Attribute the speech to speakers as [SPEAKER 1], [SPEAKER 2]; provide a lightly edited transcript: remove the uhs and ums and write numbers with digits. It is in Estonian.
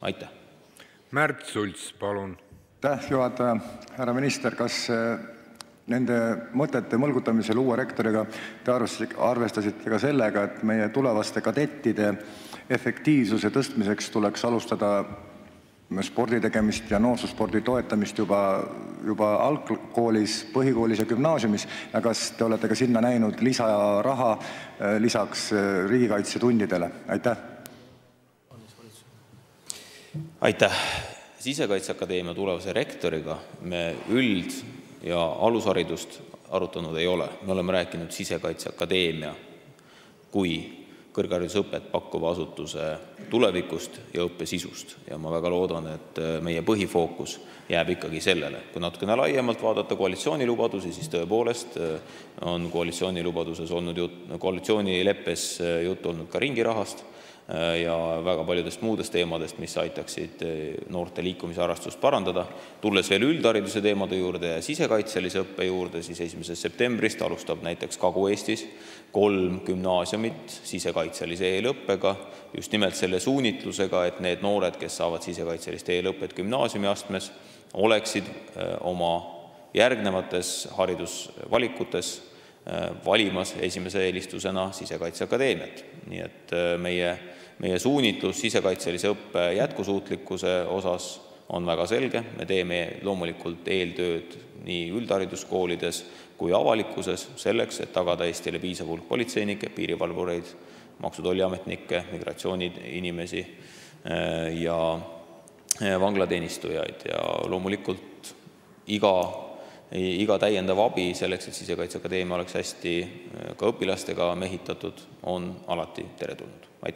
[SPEAKER 1] Aitäh!
[SPEAKER 2] Märt Sults, palun!
[SPEAKER 3] Aitäh, juhataja! Härra minister, kas nende mõtete mõlgutamisel uue rektoriga te arvestasite ka sellega, et meie tulevaste kadettide efektiivsuse tõstmiseks tuleks alustada spordi tegemist ja noorsuspordi toetamist juba algkoolis, põhikoolis ja gümnaasiumis? Ja kas te olete ka sinna näinud lisaraha lisaks riigikaitsetundidele? Aitäh!
[SPEAKER 1] Aitäh! Sisekaitseakadeemia tulevase rektoriga me üld- ja alusharidust arutanud ei ole. Me oleme rääkinud Sisekaitseakadeemia kui kõrgharidusõpet pakkuva asutuse tulevikust ja õppesisust. Ja ma väga loodan, et meie põhifookus jääb ikkagi sellele. Kui natukene laiemalt vaadata koalitsioonilubadusi, siis tõepoolest on koalitsioonileppes juttu olnud ka ringirahast ja väga paljudest muudest teemadest, mis aitaksid noorte liikumisharrastust parandada. Tulles veel üldhariduse teemade juurde ja sisekaitselise õppe juurde, siis 1. septembrist alustab näiteks Kagu-Eestis 3 gümnaasiumit sisekaitselise eelõppega, just nimelt selle suunitlusega, et need noored, kes saavad sisekaitselist eelõpet gümnaasiumiastmes, oleksid oma järgnevates haridusvalikutes valimas esimese eelistusena Sisekaitseakadeemiat. Nii et meie suunitlus sisekaitselise õppe jätkusuutlikkuse osas on väga selge. Me teeme loomulikult eeltööd nii üldhariduskoolides kui avalikkuses selleks, et tagada Eestile piisav hulk politseinikke, piirivalvureid, maksu- ja tolliametnikke, migratsiooniinimesi ja vanglateenistujaid. Ja loomulikult iga täiendav abi selleks, et Sisekaitseakadeemia oleks hästi ka õpilastega mehitatud, on alati teretulnud. Aitäh!